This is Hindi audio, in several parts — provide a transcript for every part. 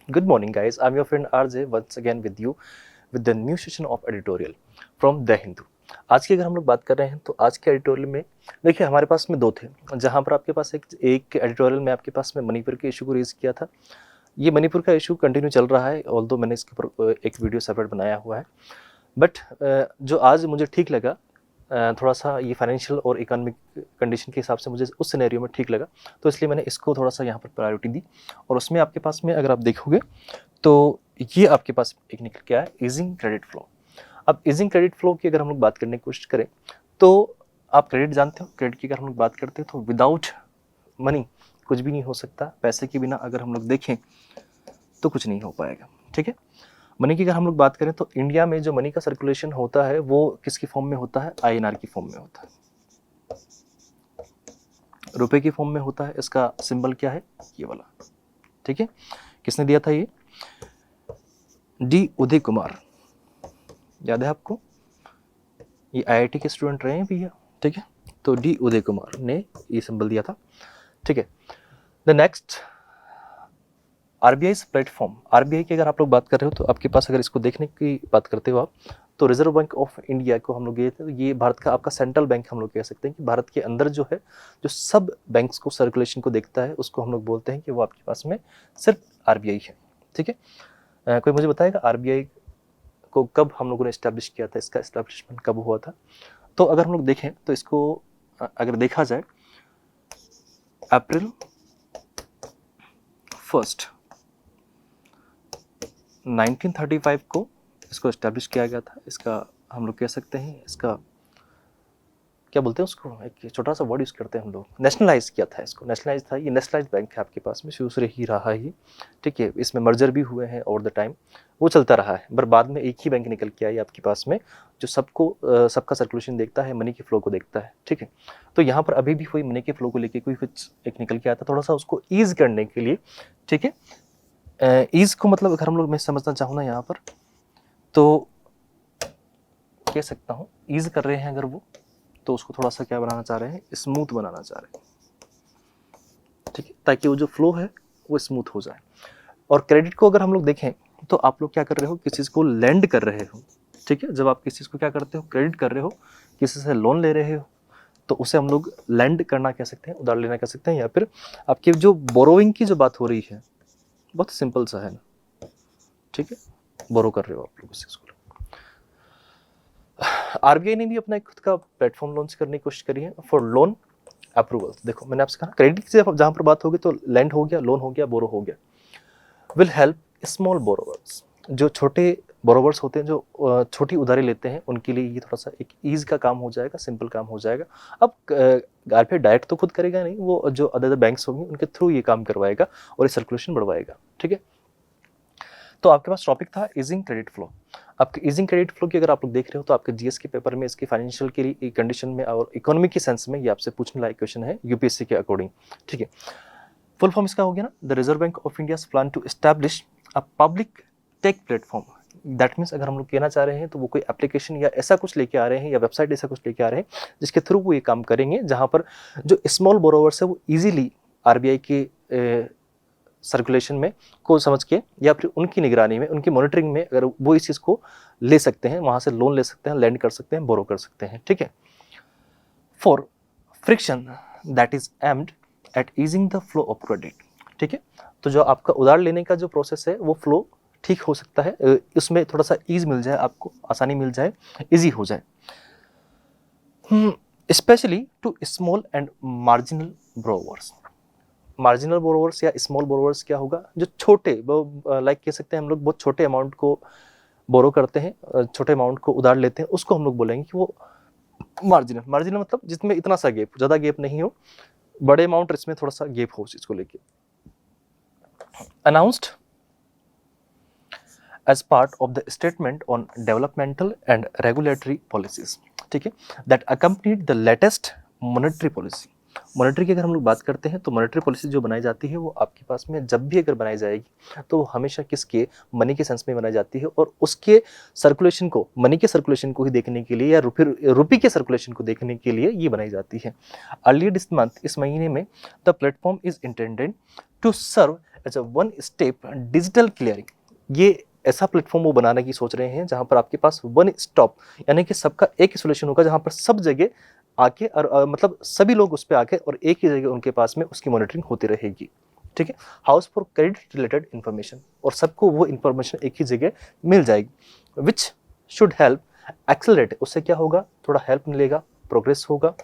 Good morning, guys. I'm your friend RJ once again with you with the new session of editorial from The Hindu. आज की अगर हम लोग बात कर रहे हैं तो आज के एडिटोरियल में देखिए हमारे पास में दो थे, जहां पर आपके पास एक एडिटोरियल में आपके पास में मणिपुर के इशू को रेज किया था। ये मणिपुर का इशू कंटिन्यू चल रहा है, ऑल्दो मैंने इसके ऊपर एक वीडियो सेपरेट बनाया हुआ है। बट जो आज मुझे ठीक लगा, थोड़ा सा ये फाइनेंशियल और इकोनॉमिक कंडीशन के हिसाब से मुझे उस सिनेरियो में ठीक लगा, तो इसलिए मैंने इसको थोड़ा सा यहाँ पर प्रायोरिटी दी। और उसमें आपके पास में अगर आप देखोगे तो ये आपके पास एक निकल के आया ईजिंग क्रेडिट फ्लो। अब ईजिंग क्रेडिट फ्लो की अगर हम लोग बात करने की कोशिश करें तो आप क्रेडिट जानते हो, क्रेडिट की अगर हम लोग बात करते हैं तो विदाउट मनी कुछ भी नहीं हो सकता। पैसे के बिना अगर हम लोग देखें तो कुछ नहीं हो पाएगा, ठीक है। मनी की अगर हम लोग बात करें तो इंडिया में जो मनी का सर्कुलेशन होता है वो किसकी फॉर्म में होता है? INR की फॉर्म में होता है, रुपए की फॉर्म में होता है। इसका सिंबल क्या है? ये वाला, ठीक है। किसने दिया था ये? डी उदय कुमार, याद है आपको? ये IIT के स्टूडेंट रहे हैं भैया, ठीक है। तो डी उदय कुमार ने ये सिंबल दिया था, ठीक है। The next RBI platform. RBI की अगर आप लोग बात कर रहे हो तो आपके पास अगर इसको देखने की बात करते हो आप तो रिजर्व बैंक ऑफ इंडिया को हम लोग ये भारत का आपका सेंट्रल बैंक हम लोग कह सकते हैं कि भारत के अंदर जो है जो सब बैंक्स को सर्कुलेशन को देखता है उसको हम लोग बोलते हैं कि वो आपके पास में सिर्फ RBI है, ठीक है। कोई मुझे बताएगा RBI को कब हम लोगों ने इस्टेब्लिश किया था, इसका इस्टेब्लिशमेंट कब हुआ था? तो अगर हम लोग देखें तो इसको अगर देखा जाए अप्रैल 1 1935 को इसको इस्टेब्लिश किया गया था। इसका हम लोग कह सकते हैं, इसका क्या बोलते हैं उसको, एक छोटा सा वर्ड यूज़ करते हैं हम लोग, नेशनलाइज किया था इसको। नेशनलाइज था, ये नेशनलाइज बैंक है आपके पास में, शुरू से ही रहा है, ठीक है। इसमें मर्जर भी हुए हैं ओवर द टाइम, वो चलता रहा है। पर बाद में एक ही बैंक निकल के आई आपके पास में जो सबको सबका सर्कुलेशन देखता है, मनी के फ्लो को देखता है, ठीक है। तो यहाँ पर अभी भी कोई मनी के फ्लो को लेके कोई कुछ एक निकल के आता, थोड़ा सा उसको ईज करने के लिए, ठीक है। ईज को मतलब अगर हम लोग मैं समझना चाहूँ ना यहाँ पर तो कह सकता हूँ ईज कर रहे हैं अगर वो, तो उसको थोड़ा सा क्या बनाना चाह रहे हैं? स्मूथ बनाना चाह रहे हैं, ठीक है, ताकि वो जो फ्लो है वो स्मूथ हो जाए। और क्रेडिट को अगर हम लोग देखें तो आप लोग क्या कर रहे हो? किसी चीज़ को लेंड कर रहे हो, ठीक है। जब आप किसी चीज़ को क्या करते हो? क्रेडिट कर रहे हो, किसी से लोन ले रहे हो, तो उसे हम लोग लेंड करना कह सकते हैं, उधार लेना कह सकते हैं। या फिर आपकी जो बोरोइंग की जो बात हो रही है बहुत सिंपल सा है ना, ठीक है, बोरो कर रहे हो आप लोग उस चीज़ को। RBI ने भी अपना एक खुद का प्लेटफॉर्म लॉन्च करने की कोशिश करी है फॉर लोन अप्रूवल्स। देखो मैंने आपसे कहा क्रेडिट से जहाँ पर बात होगी तो लैंड हो गया, लोन हो गया, बोरो हो गया। विल हेल्प स्मॉल बोरोवर्स, जो छोटे बोरोवर्स होते हैं, जो छोटी उधारी लेते हैं, उनके लिए ये थोड़ा सा एक ईज का काम हो जाएगा, सिंपल काम हो जाएगा। अब RBI डायरेक्ट तो खुद करेगा नहीं, वो जो अदर बैंक्स होंगे उनके थ्रू ये काम करवाएगा और ये सर्कुलेशन बढ़वाएगा, ठीक है। तो आपके पास टॉपिक था ईजिंग क्रेडिट फ्लो। आपके ईजिंग क्रेडिट फ्लो की अगर आप लोग देख रहे हो तो आपके GS के पेपर में इसकी फाइनेंशियल की कंडीशन में और इकोनॉमी के सेंस में ये आपसे पूछने लायक क्वेश्चन है UPSC के अकॉर्डिंग, ठीक है। फुल फॉर्म इसका हो गया ना, the Reserve Bank of India plan to establish a public tech platform. That means अगर हम लोग कहना चाह रहे हैं तो वो कोई एप्लीकेशन या ऐसा कुछ लेके आ रहे हैं या वेबसाइट ऐसा कुछ लेके आ रहे हैं जिसके थ्रू वो ये काम करेंगे, जहाँ पर जो स्मॉल बोरोवर्स है वो ईजिली RBI के सर्कुलेशन में को समझ के या फिर उनकी निगरानी में, उनकी मॉनिटरिंग में अगर वो इस चीज़ को ले सकते हैं, वहाँ से लोन ले सकते हैं, लैंड कर सकते हैं, बोरो कर सकते हैं, ठीक है। For friction that is aimed at easing the flow of credit, ठीक है। तो जो आपका उधार लेने का जो प्रोसेस है वो फ्लो ठीक हो सकता है, उसमें थोड़ा सा ईज मिल जाए, आपको आसानी मिल जाए, ईजी हो जाए, specially to small and marginal borrowers. Marginal borrowers या स्मॉल बोरोवर्स क्या होगा? जो छोटे, लाइक कह सकते हैं हम लोग बहुत छोटे अमाउंट को बोरो करते हैं, छोटे अमाउंट को उधार लेते हैं, उसको हम लोग बोलेंगे कि वो मार्जिनल। मार्जिनल मतलब जिसमें इतना सा गैप, ज़्यादा गैप नहीं हो, बड़े अमाउंट इसमें थोड़ा सा गैप हो इसको लेके। Announced as part of the statement on developmental and regulatory policies, ठीक है, that accompanied the latest monetary policy monetary की अगर हम लोग बात करते हैं तो मॉनेटरी पॉलिसी जो बनाई जाती है वो आपके पास में जब भी अगर बनाई जाएगी तो वो हमेशा किसके, मनी के सेंस में बनाई जाती है, और उसके सर्कुलेशन को, मनी के सर्कुलेशन को ही देखने के लिए या रुपये के सर्कुलेशन को देखने के लिए ये बनाई जाती है। अर्लियर दिस मंथ, इस महीने में, the platform is intended to serve as a one step digital clearing. ये ऐसा प्लेटफॉर्म वो बनाने की सोच रहे हैं जहां पर आपके पास वन स्टॉप, यानी कि सबका एक सोल्यूशन होगा जहां पर सब जगह आके और मतलब सभी लोग उस पर आके और एक ही जगह उनके पास में उसकी मॉनिटरिंग होती रहेगी। ठीक है, house for credit related information, और सबको वो इन्फॉर्मेशन एक ही जगह मिल जाएगी, विच शुड हेल्प एक्सेलरेट। उससे क्या होगा, थोड़ा हेल्प मिलेगा, प्रोग्रेस होगा,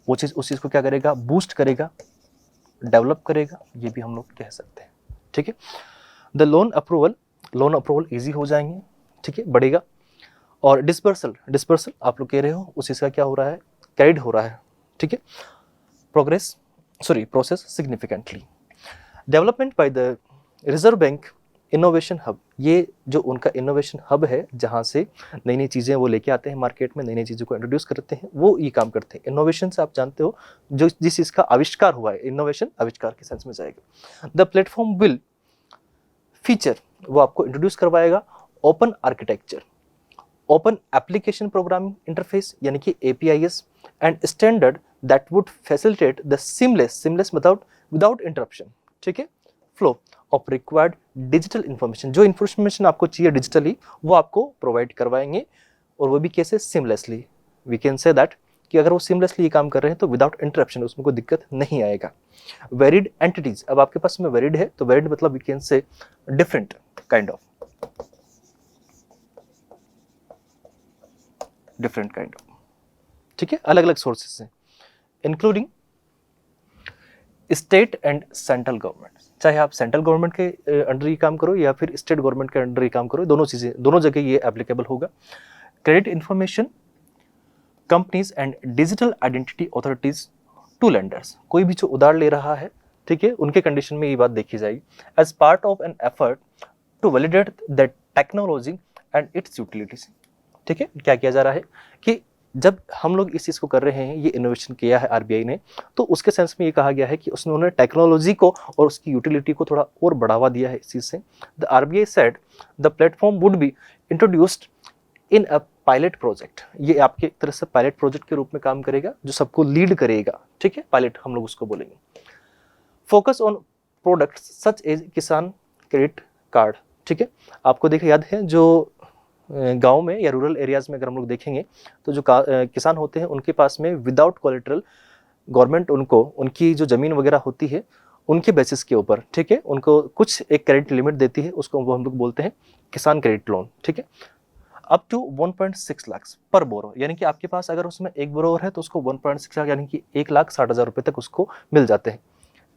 वो चीज़ उस चीज़ को क्या करेगा, बूस्ट करेगा, डेवलप करेगा, ये भी हम लोग कह सकते हैं। ठीक है, द लोन अप्रूवल ईजी हो जाएंगे। ठीक है, बढ़ेगा। और डिस्पर्सल आप लोग कह रहे हो उस चीज़ का क्या हो रहा है, कैरिड हो रहा है। ठीक है, process significantly. Development by the Reserve bank innovation hub, ये जो उनका इनोवेशन हब है जहाँ से नई नई चीज़ें वो लेके आते हैं मार्केट में, नई नई चीज़ों को इंट्रोड्यूस करते हैं, वो ये काम करते हैं। इनोवेशन से आप जानते हो जो जिस चीज़ का आविष्कार हुआ है, इनोवेशन आविष्कार के सेंस में जाएगा। द प्लेटफॉर्म विल फीचर, वो आपको इंट्रोड्यूस करवाएगा open architecture, open application programming interface यानी कि APIs and standard that would facilitate the seamless without interruption. ठीक है, flow of required digital information, जो इन्फॉर्मेशन आपको चाहिए डिजिटली वो आपको प्रोवाइड करवाएंगे, और वो भी कैसे, सिमलेसली। वी कैन से दैट कि अगर वो सिमलेसली काम कर रहे हैं तो विदाउट इंटरप्शन, उसमें कोई दिक्कत नहीं आएगा। वेरिड एंटिटीज, अब आपके पास में वेरिड है तो वेरिड मतलब we can say different kind of, ठीक है, अलग अलग सोर्सेस से, including state and central government, चाहे आप सेंट्रल गवर्नमेंट के अंडर ही काम करो या फिर स्टेट गवर्नमेंट के अंडर ही काम करो, दोनों चीज़ें, दोनों जगह ये एप्लीकेबल होगा। Credit information companies and digital identity authorities to lenders, कोई भी जो उधार ले रहा है, ठीक है, उनके कंडीशन में ये बात देखी जाएगी। As part of an effort to validate the technology and its utilities. ठीक है, क्या किया जा रहा है कि जब हम लोग इस चीज़ को कर रहे हैं, ये इनोवेशन किया है RBI ने, तो उसके सेंस में ये कहा गया है कि उसने टेक्नोलॉजी को और उसकी यूटिलिटी को थोड़ा और बढ़ावा दिया है इस चीज़ से। The RBI said the platform would be introduced in a pilot project, ये आपके एक तरह से पायलट प्रोजेक्ट के रूप में काम करेगा जो सबको लीड करेगा। ठीक है, पायलट हम लोग उसको बोलेंगे। Focus on products such as Kisan credit card. ठीक है, आपको देखिए याद है जो गांव में या रूरल एरियाज में अगर हम लोग देखेंगे तो जो किसान होते हैं उनके पास में विदाउट कोलेटरल गवर्नमेंट उनको उनकी जो ज़मीन वगैरह होती है उनके बेसिस के ऊपर, ठीक है, उनको कुछ एक क्रेडिट लिमिट देती है, उसको वो हम लोग बोलते हैं किसान क्रेडिट लोन। ठीक है, अप टू 1.6 लाख पर बोरो, यानी कि आपके पास अगर उसमें एक बोरोवर है तो उसको 1.6 लाख यानी कि 1,60,000 रुपये तक उसको मिल जाते हैं।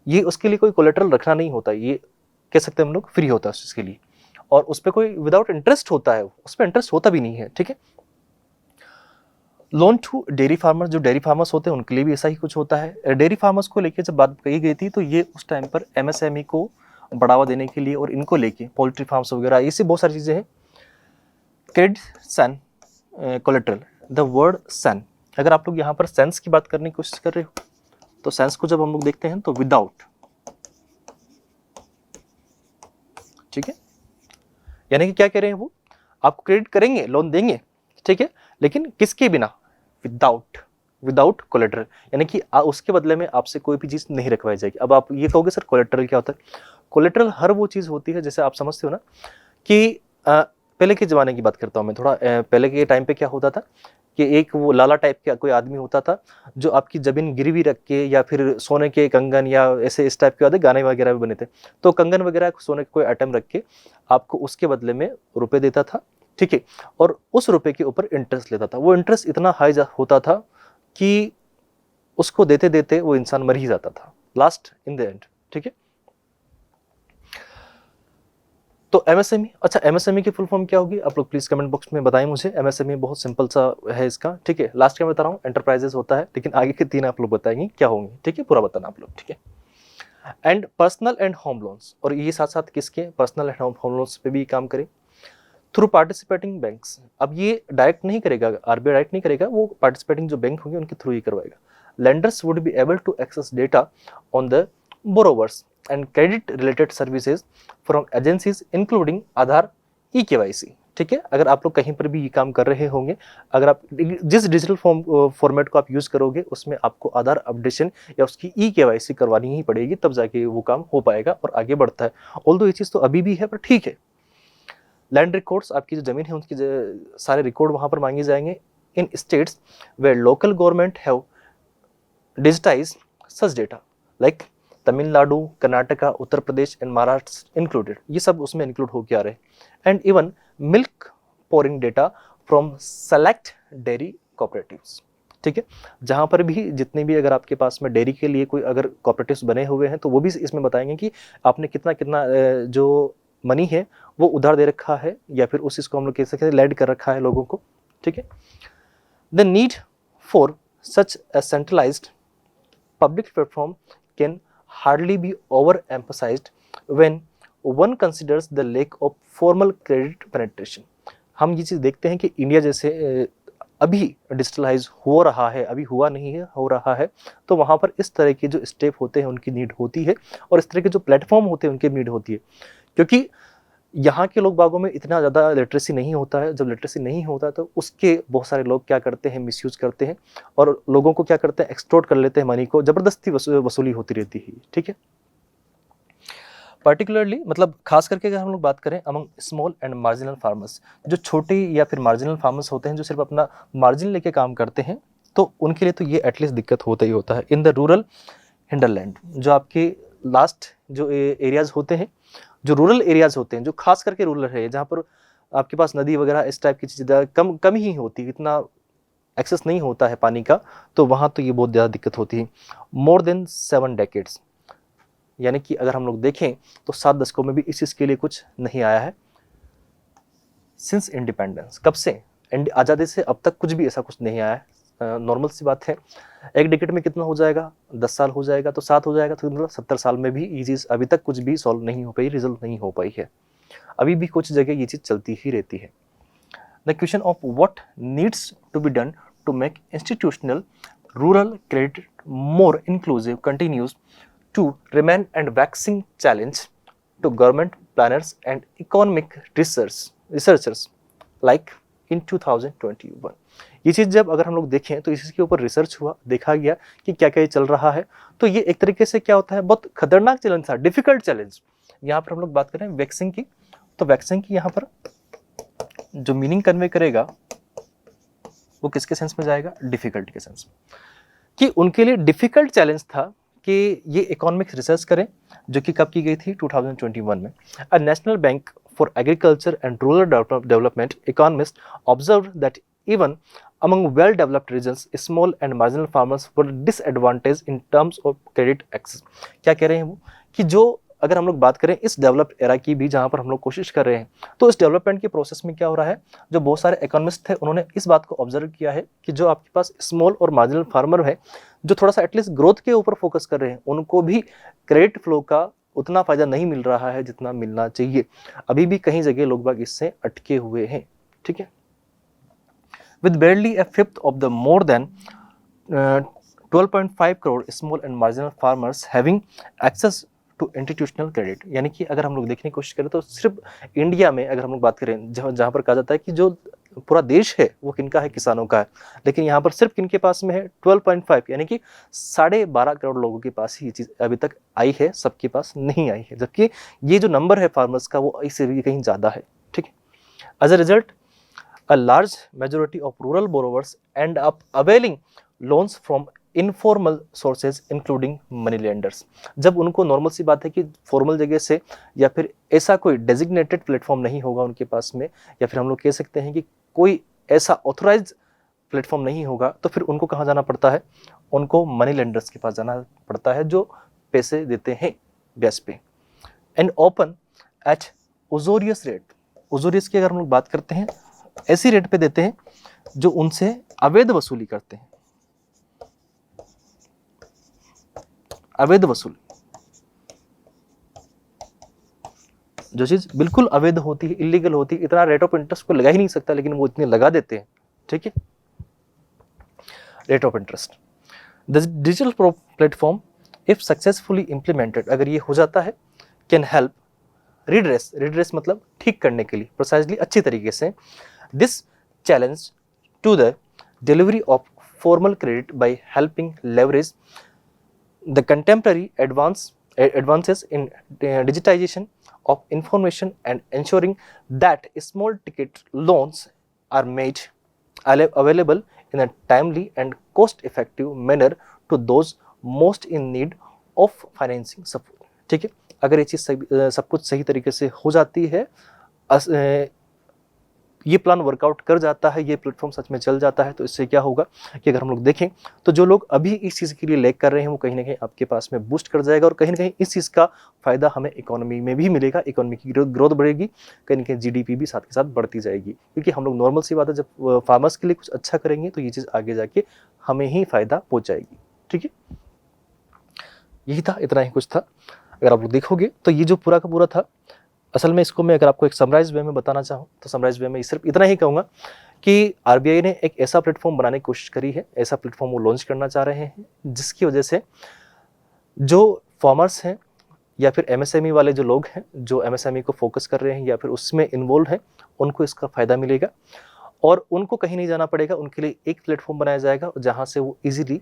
ये उसके लिए कोई कोलेटरल रखना नहीं होता, ये कह सकते हैं हम लोग फ्री होता है उसके लिए, और उस पर कोई विदाउट इंटरेस्ट होता है, उस पर इंटरेस्ट होता भी नहीं है। ठीक है, लोन टू डेयरी फार्मर्स, जो डेयरी फार्मर्स होते हैं उनके लिए भी ऐसा ही कुछ होता है। डेयरी फार्मर्स को लेके जब बात कही गई थी तो ये उस टाइम पर MSME को बढ़ावा देने के लिए और इनको लेके पोल्ट्री फार्म्स वगैरह ऐसी बहुत सारी चीज़ें हैं। Credit sun collateral, the word sun, अगर आप लोग यहाँ पर सेंस की बात करने की कोशिश कर रहे हो तो सेंस को जब हम लोग देखते हैं तो विदाउट, ठीक है, यानी कि क्या कह रहे हैं वो, आपको क्रेडिट करेंगे, लोन देंगे, ठीक है, लेकिन किसके बिना, विदाउट कोलेटरल, यानी कि उसके बदले में आपसे कोई भी चीज़ नहीं रखवाई जाएगी। अब आप ये कहोगे सर कोलेटरल क्या होता है? कोलेटरल हर वो चीज़ होती है, जैसे आप समझते हो ना कि पहले के ज़माने की बात करता हूँ मैं थोड़ा, पहले के टाइम पे क्या होता था कि एक वो लाला टाइप का कोई आदमी होता था जो आपकी ज़मीन गिरवी रख के या फिर सोने के कंगन या ऐसे इस टाइप के गाने वगैरह भी बने थे, तो कंगन वगैरह सोने का कोई आइटम रख के आपको उसके बदले में रुपए देता था, ठीक है, और उस रुपए के ऊपर इंटरेस्ट लेता था। वो इंटरेस्ट इतना हाई होता था कि उसको देते देते वो इंसान मर ही जाता था लास्ट इन द एंड। ठीक है, तो MSME, अच्छा MSME की फुल फॉर्म क्या होगी आप लोग प्लीज कमेंट बॉक्स में बताएं मुझे। MSME बहुत सिंपल सा है इसका, ठीक है, लास्ट का मैं बता रहा हूँ एंटरप्राइजेस होता है, लेकिन आगे के 3 आप लोग बताएंगे क्या होंगे, ठीक है, पूरा बताना आप लोग, ठीक है। And personal and home loans, और ये साथ साथ किसके, पर्सनल एंड होम लोन्स पे भी काम करें। Through participating banks. अब ये डायरेक्ट नहीं करेगा, आरबीआई डायरेक्ट नहीं करेगा, वो पार्टिसिपेटिंग जो बैंक होंगे उनके थ्रू ही करवाएगा। Lenders would be able to access data on the borrowers and credit related services from agencies including Aadhaar e KYC. ठीक है, अगर आप लोग कहीं पर भी ये काम कर रहे होंगे, अगर आप जिस डिजिटल फॉर्मेट को आप यूज करोगे उसमें आपको आधार अपडेशन या उसकी ई-केवाईसी करवानी ही पड़ेगी, तब जाके वो काम हो पाएगा और आगे बढ़ता है। ऑल्दो ये चीज़ तो अभी भी है पर ठीक है। लैंड रिकॉर्ड्स, आपकी जो जमीन है उनकी सारे रिकॉर्ड वहां पर मांगे जाएंगे in states where local government have digitize such data like Tamil Nadu, Karnataka, Uttar Pradesh and Maharashtra included. ये सब उसमें इंक्लूड होके आ रहे हैं। And even milk pouring data from select dairy cooperatives. ठीक है, जहां पर भी जितने भी अगर आपके पास में डेयरी के लिए कोई अगर कोऑपरेटिव्स बने हुए हैं तो वो भी इसमें बताएंगे कि आपने कितना कितना जो मनी है वो उधार दे रखा है या फिर उस इसको हम लोग कह सकते हैं लैंड कर रखा है लोगों को। ठीक है, the need for such a centralised public platform can hardly be overemphasized when one considers the lack of formal credit penetration। हम ये चीज़ देखते हैं कि इंडिया जैसे अभी डिजिटलाइज हो रहा है, अभी हुआ नहीं है, हो रहा है, तो वहाँ पर इस तरह के जो स्टेप होते हैं उनकी नीड होती है और इस तरह के जो प्लेटफॉर्म होते हैं उनकी नीड होती है, क्योंकि यहाँ के लोग बागों में इतना ज़्यादा लिटरेसी नहीं होता है। जब लिटरेसी नहीं होता है तो उसके बहुत सारे लोग क्या करते हैं, मिसयूज करते हैं और लोगों को क्या करते हैं, एक्सटोर्ट कर लेते हैं मनी को, ज़बरदस्ती वसूली होती रहती है। ठीक है, पर्टिकुलरली मतलब खास करके अगर हम लोग बात करें among small and marginal farmers, जो छोटे या फिर मार्जिनल फार्मर्स होते हैं जो सिर्फ अपना मार्जिन लेके काम करते हैं, तो उनके लिए तो ये एटलीस्ट दिक्कत होता ही होता है। इन द रूरल हिंडरलैंड, जो आपके लास्ट जो एरियाज होते हैं, जो रूरल एरियाज होते हैं, जो खास करके रूरल है, जहाँ पर आपके पास नदी वगैरह इस टाइप की चीज़ें कम ही होती है, इतना एक्सेस नहीं होता है पानी का, तो वहाँ तो ये बहुत ज़्यादा दिक्कत होती है। मोर देन 7 डेकेड्स, यानी कि अगर हम लोग देखें तो 7 दशकों में भी इस चीज़ के लिए कुछ नहीं आया है। सिंस इंडिपेंडेंस, कब से आज़ादी से अब तक कुछ भी ऐसा कुछ नहीं आया है। नॉर्मल सी बात है, एक डिकेट में कितना हो जाएगा, 10 साल हो जाएगा तो 7 हो जाएगा, तो मतलब 70 साल में भी ये चीज़ अभी तक कुछ भी सॉल्व नहीं हो पाई, रिजल्व नहीं हो पाई है। अभी भी कुछ जगह ये चीज़ चलती ही रहती है। The question of what needs to be done to make institutional rural credit more inclusive continues to remain and vexing challenge to government planners and economic researchers like in 2021। ये चीज़ जब अगर हम लोग देखें तो इसके ऊपर रिसर्च हुआ, देखा गया कि क्या क्या चल रहा है, तो ये एक तरीके से क्या होता है, बहुत खतरनाक चैलेंज था, डिफिकल्ट चैलेंज। यहाँ पर हम लोग बात करें वैक्सिंग की, तो वैक्सिंग की यहाँ पर जो मीनिंग कन्वे करेगा वो किसके सेंस में जाएगा, डिफिकल्ट के सेंस में, कि उनके लिए डिफिकल्ट चैलेंज था कि ये इकोनॉमिक्स रिसर्च करें, जो कि कब की गई थी 2021 में। A national bank for agriculture and rural development economist observe that even among well-developed regions, small and marginal farmers were disadvantaged in terms of credit access। क्या कह रहे हैं वो, कि जो अगर हम लोग बात करें इस डेवलप्ड एरा की भी, जहाँ पर हम लोग कोशिश कर रहे हैं, तो इस डेवलपमेंट के प्रोसेस में क्या हो रहा है, जो बहुत सारे इकोनॉमिस्ट थे उन्होंने इस बात को ऑब्जर्व किया है कि जो आपके पास स्मॉल और मार्जिनल फार्मर है, जो थोड़ा सा एटलीस्ट ग्रोथ के ऊपर फोकस कर रहे हैं, उनको भी क्रेडिट फ्लो का उतना फायदा नहीं मिल रहा है जितना मिलना चाहिए। अभी भी कहीं जगह लोग बाग इससे अटके हुए हैं। ठीक है, with barely a fifth of the more than 12.5 crore small and marginal farmers having access to institutional credit। यानी कि अगर हम लोग देखने की कोशिश करें तो सिर्फ इंडिया में अगर हम लोग बात करें, जहाँ पर कहा जाता है कि जो पूरा देश है वो किनका है, किसानों का है, लेकिन यहाँ पर सिर्फ किनके पास में है, 12.5, यानी कि 12.5 करोड़ लोगों के पास ही ये चीज़ अभी तक आई है, सबके पास नहीं आई है, जबकि ये जो नंबर है फार्मर्स का वो इससे भी कहीं ज़्यादा है। ठीक है, as a result a large majority of rural borrowers end up availing loans from informal sources including money lenders। जब उनको नॉर्मल सी बात है कि फॉर्मल जगह से या फिर ऐसा कोई डेजिग्नेटेड प्लेटफॉर्म नहीं होगा उनके पास में, या फिर हम लोग कह सकते हैं कि कोई ऐसा ऑथोराइज प्लेटफॉर्म नहीं होगा, तो फिर उनको कहाँ जाना पड़ता है, उनको मनी लेंडर्स के पास जाना पड़ता है जो पैसे देते हैं ब्याज पे। एंड ओपन एट उजोरियस रेट, उजोरियस की अगर हम लोग बात करते हैं, ऐसी रेट पे देते हैं जो उनसे अवैध वसूली करते हैं, अवैध वसूली। जो चीज़ बिल्कुल अवैध होती है, इलीगल होती है, इतना रेट ऑफ इंटरेस्ट को लगा ही नहीं सकता, लेकिन वो इतने लगा देते हैं, ठीक है। Rate of interest, the digital platform if successfully implemented, अगर ये हो जाता है, कैन हेल्प रिड्रेस, रिड्रेस मतलब ठीक करने के लिए, प्रोसाइजली अच्छी तरीके से, this challenge to the delivery of formal credit by helping leverage the contemporary advances in digitization of information and ensuring that small ticket loans are made available in a timely and cost effective manner to those most in need of financing support, ठीक है। अगर ये चीज़ सब कुछ सही तरीके से हो जाती है, ये प्लान वर्कआउट कर जाता है, ये प्लेटफॉर्म सच में चल जाता है, तो इससे क्या होगा कि अगर हम लोग देखें तो जो लोग अभी इस चीज़ के लिए लैग कर रहे हैं वो कहीं ना कहीं आपके पास में बूस्ट कर जाएगा, और कहीं ना कहीं इस चीज़ का फायदा हमें इकोनॉमी में भी मिलेगा, इकोनॉमी की ग्रोथ बढ़ेगी, कहीं ना कहीं जीडीपी भी साथ के साथ बढ़ती जाएगी, क्योंकि हम लोग नॉर्मल सी बात है, जब फार्मर्स के लिए कुछ अच्छा करेंगे तो ये चीज़ आगे जाके हमें ही फायदा पहुँचाएगी, ठीक है। यही था, इतना ही कुछ था। अगर आप लोग देखोगे तो ये जो पूरा का पूरा था, असल में इसको मैं अगर आपको एक समराइज वे में बताना चाहूँ तो समराइज वे में सिर्फ इतना ही कहूँगा कि आरबीआई ने एक ऐसा प्लेटफॉर्म बनाने की कोशिश करी है, ऐसा प्लेटफॉर्म वो लॉन्च करना चाह रहे हैं, जिसकी वजह से जो फार्मर्स हैं या फिर एमएसएमई वाले जो लोग हैं, जो एमएसएमई को फोकस कर रहे हैं या फिर उसमें इन्वॉल्व हैं, उनको इसका फ़ायदा मिलेगा और उनको कहीं नहीं जाना पड़ेगा। उनके लिए एक प्लेटफॉर्म बनाया जाएगा जहाँ से वो ईजिली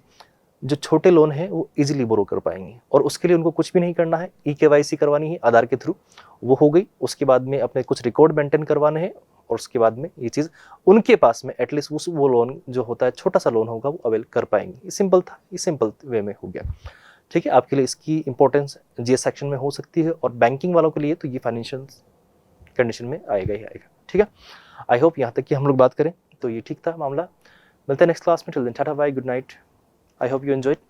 जो छोटे लोन हैं वो इजीली बोरो कर पाएंगे, और उसके लिए उनको कुछ भी नहीं करना है, ई-केवाईसी करवानी है आधार के थ्रू, वो हो गई। उसके बाद में अपने कुछ रिकॉर्ड मेंटेन करवाने हैं, और उसके बाद में ये चीज़ उनके पास में एटलीस्ट उस वो लोन जो होता है, छोटा सा लोन होगा, वो अवेल कर पाएंगे। ये सिंपल था, ये सिंपल वे में हो गया, ठीक है। आपके लिए इसकी इंपॉर्टेंस जीएस सेक्शन में हो सकती है, और बैंकिंग वालों के लिए तो ये फाइनेंशियल कंडीशन में आएगा ही आएगा, ठीक है। आई होप यहाँ तक कि हम लोग बात करें तो ये ठीक था मामला। मिलते हैं नेक्स्ट क्लास में, till then tata bye, good night. I hope you enjoyed.